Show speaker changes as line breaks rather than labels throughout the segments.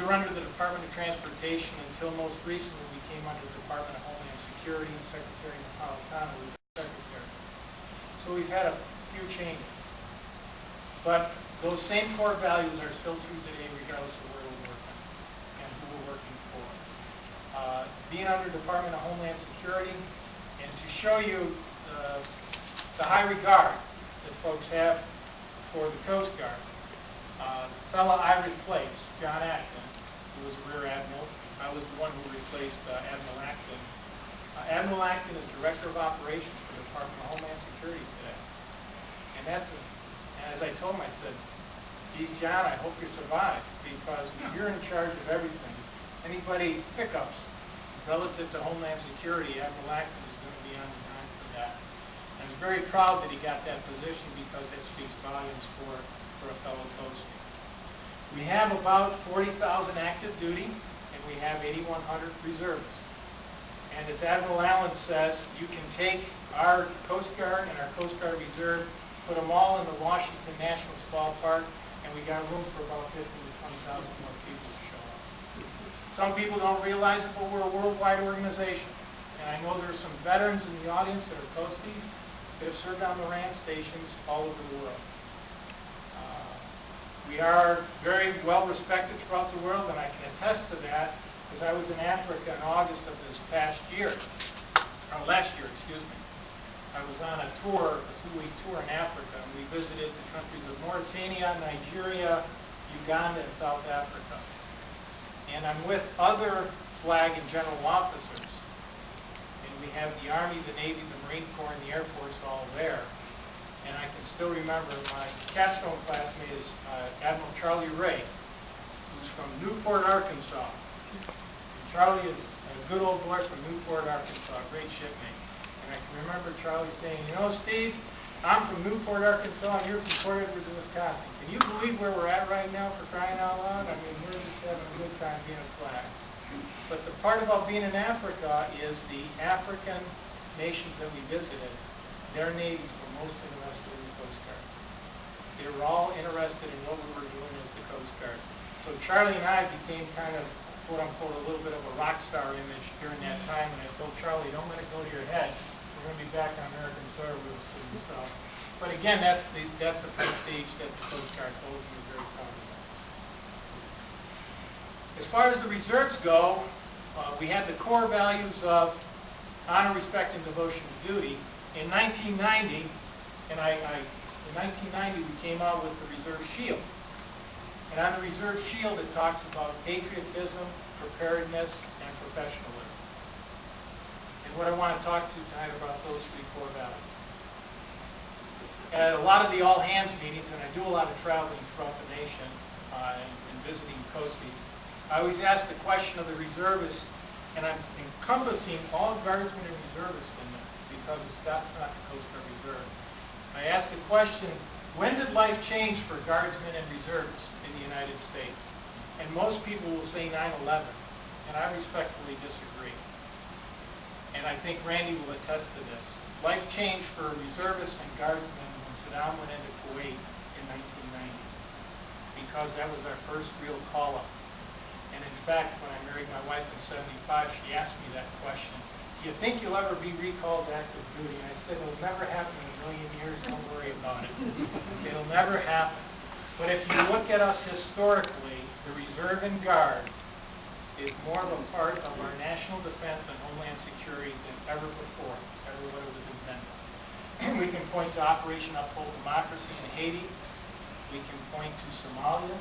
were under the Department of Transportation until most recently we came under the Department of Homeland Security, and Secretary Napolitano was the Secretary. So we've had a few changes. But those same core values are still true today regardless of where we're working and who we're working for. Being under Department of Homeland Security, and to show you the high regard that folks have for the Coast Guard, the fellow I replaced, John Acton, who was a Rear Admiral. I was the one who replaced Admiral Acton. Admiral Acton is Director of Operations for the Department of Homeland Security today. And that's, as I told him, I said, geez, John, I hope you survive, because you're in charge of everything. Anybody pickups relative to Homeland Security, Admiral Acton is going to be on the dime for that. And I'm very proud that he got that position, because that speaks volumes for a fellow coastie. We have about 40,000 active duty, and we have 8,100 reservists. And as Admiral Allen says, you can take our Coast Guard and our Coast Guard Reserve, put them all in the Washington Nationals ballpark, and we got room for about 15,000 to 20,000 more people to show up. Some people don't realize it, but we're a worldwide organization. And I know there's some veterans in the audience that are coasties that have served on the RAN stations all over the world. We are very well respected throughout the world, and I can attest to that because I was in Africa in August of this past year, or last year, excuse me. I was on a tour, a 2-week tour in Africa, and we visited the countries of Mauritania, Nigeria, Uganda, and South Africa. And I'm with other flag and general officers, and we have the Army, the Navy, the Marine Corps, and the Air Force all there. And I can still remember my capstone classmate is Admiral Charlie Ray, who's from Newport, Arkansas. And Charlie is a good old boy from Newport, Arkansas, a great shipmate. And I can remember Charlie saying, you know, Steve, I'm from Newport, Arkansas, and you're from Port Edwards, Wisconsin. Can you believe where we're at right now, for crying out loud? I mean, we're just having a good time being a flag. But the part about being in Africa is the African nations that we visited, their navies were most interested in the Coast Guard. They were all interested in what we were doing as the Coast Guard. So Charlie and I became kind of, quote-unquote, a little bit of a rock star image during that time, and I told Charlie, don't let it go to your head. We're going to be back on American soil real soon. So, but again, that's the prestige that the Coast Guard holds, and we're very proud of that. As far as the reserves go, we have the core values of honor, respect, and devotion to duty. In 1990, in 1990, we came out with the Reserve Shield. And on the Reserve Shield, it talks about patriotism, preparedness, and professionalism. And what I want to talk to tonight about those three core values. At a lot of the all-hands meetings, and I do a lot of traveling throughout the nation and visiting coasties, I always ask the question of the reservists, and I'm encompassing all guardsmen and reservists in this, because that's not the Coast Guard Reserve. I ask the question, when did life change for guardsmen and reservists in the United States? And most people will say 9/11, and I respectfully disagree. And I think Randy will attest to this. Life changed for reservists and guardsmen when Saddam went into Kuwait in 1990, because that was our first real call-up. And in fact, when I married my wife in '75, she asked me that question. Do you think you'll ever be recalled to active duty? And I said, it'll never happen in a million years, don't worry about it. It'll never happen. But if you look at us historically, the Reserve and Guard is more of a part of our national defense and homeland security than ever before, ever when it was invented. We can point to Operation Uphold Democracy in Haiti. We can point to Somalia.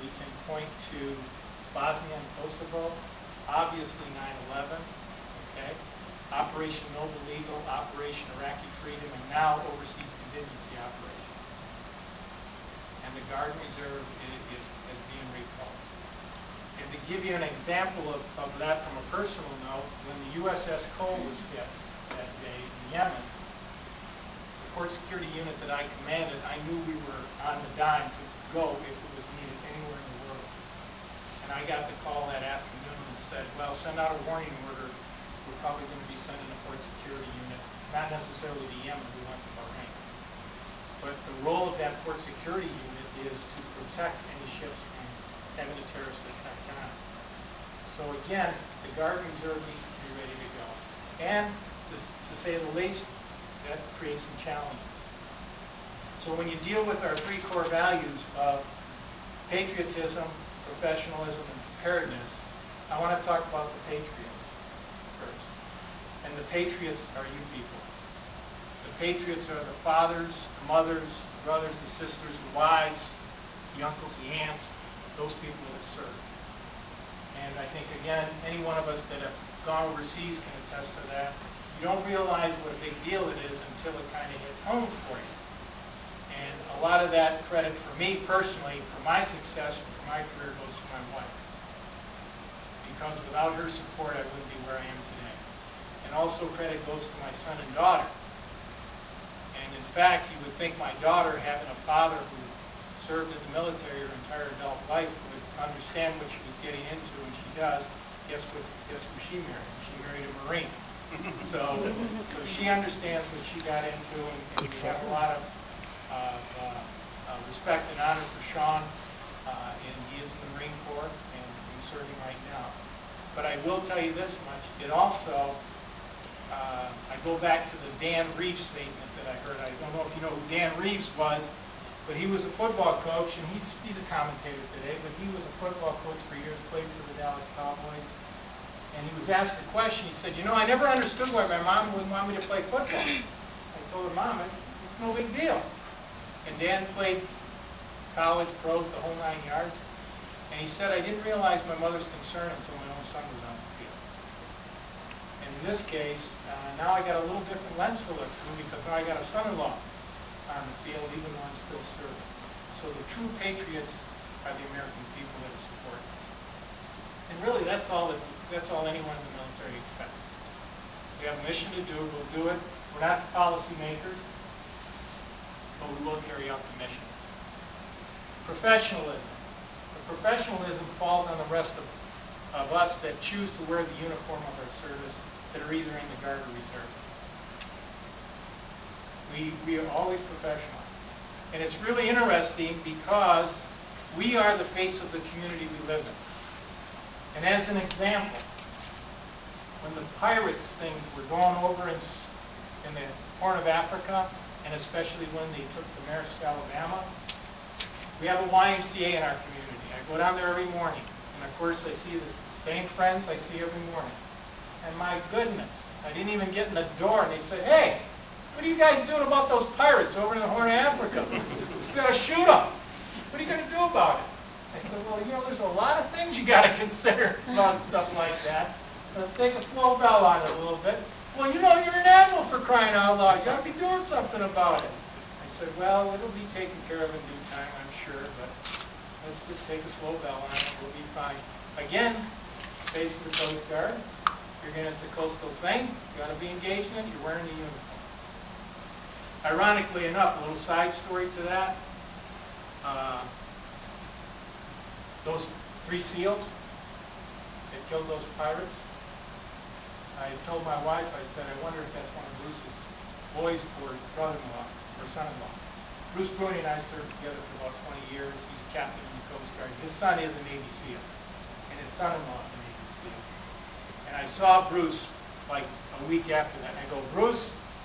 We can point to Bosnia and Kosovo. Obviously 9/11. Okay? Operation Noble Eagle, Operation Iraqi Freedom, and now Overseas Contingency Operation. And the Guard Reserve is being recalled. And to give you an example of that from a personal note, when the USS Cole was hit that day in Yemen, the port security unit that I commanded, I knew we were on the dime to go if it was needed anywhere in the world. And I got the call that afternoon and said, well, send out a warning order. We're probably going to be sending a port security unit, not necessarily to Yemen, we went to Bahrain. But the role of that port security unit is to protect any ships from having a terrorist attack on. So again, the Guard Reserve needs to be ready to go. And to say the least, that creates some challenges. So when you deal with our three core values of patriotism, professionalism, and preparedness, I want to talk about the patriots first. And the patriots are you people. The patriots are the fathers, the mothers, the brothers, the sisters, the wives, the uncles, the aunts, those people that have served. And I think, again, any one of us that have gone overseas can attest to that. You don't realize what a big deal it is until it kind of hits home for you. And a lot of that credit for me personally, for my success and for my career, goes to my wife. Because without her support, I wouldn't be where I am today. And also credit goes to my son and daughter. And in fact, you would think my daughter, having a father who served in the military her entire adult life, would understand what she was getting into, and she does. Guess who she married? She married a Marine. So she understands what she got into, and we have a lot of respect and honor for Sean, and he is in the Marine Corps, and he's serving right now. But I will tell you this much, it also, I go back to the Dan Reeves statement that I heard. I don't know if you know who Dan Reeves was, but he was a football coach, and he's a commentator today, but he was a football coach for years, played for the Dallas Cowboys. And he was asked a question. He said, I never understood why my mom wouldn't want me to play football. I told her, Mom, it's no big deal. And Dan played college, pros, the whole 9 yards. And he said, I didn't realize my mother's concern until my own son was on the field. And in this case, now I got a little different lens to look through, because now I got a son-in-law on the field, even though I'm still serving. So the true patriots are the American people that support us. And really, that's all anyone in the military expects. We have a mission to do, we'll do it. We're not policy makers, but we will carry out the mission. Professionalism. The professionalism falls on the rest of us that choose to wear the uniform of our service, that are either in the Guard or Reserve. We are always professional. And it's really interesting because we are the face of the community we live in. And as an example, when the pirates things were going over in the Horn of Africa, and especially when they took the Maersk, Alabama, we have a YMCA in our community. I go down there every morning, and of course I see the same friends I see every morning. And my goodness, I didn't even get in the door, and they said, hey, what are you guys doing about those pirates over in the Horn of Africa? You got to shoot them. What are you going to do about it? I said, well, there's a lot of things you got to consider about stuff like that. Let's take a slow bell on it a little bit. Well, you're an admiral, for crying out loud. You got to be doing something about it. I said, well, it'll be taken care of in due time, I'm sure, but let's just take a slow bell on it. We'll be fine. Again, face of the Coast Guard. It's a coastal thing. You got to be engaged in it. You're wearing the uniform. Ironically enough, a little side story to that. Those 3 SEALs that killed those pirates, I told my wife, I said, I wonder if that's one of Bruce's boys or brother-in-law or son-in-law. Bruce Bruni and I served together for about 20 years. He's a captain in the Coast Guard. His son is a Navy SEAL, and his son-in-law is a Navy SEAL. And I saw Bruce like a week after that, and I go, Bruce,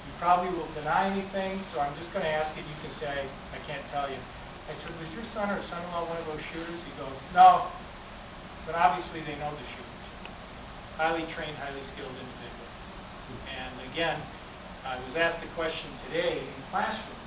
you probably will deny anything, so I'm just going to ask you, you can say, I can't tell you. I said, was your son or son-in-law one of those shooters? He goes, no, but obviously they know the shooters. Highly trained, highly skilled individuals. And again, I was asked a question today in classroom,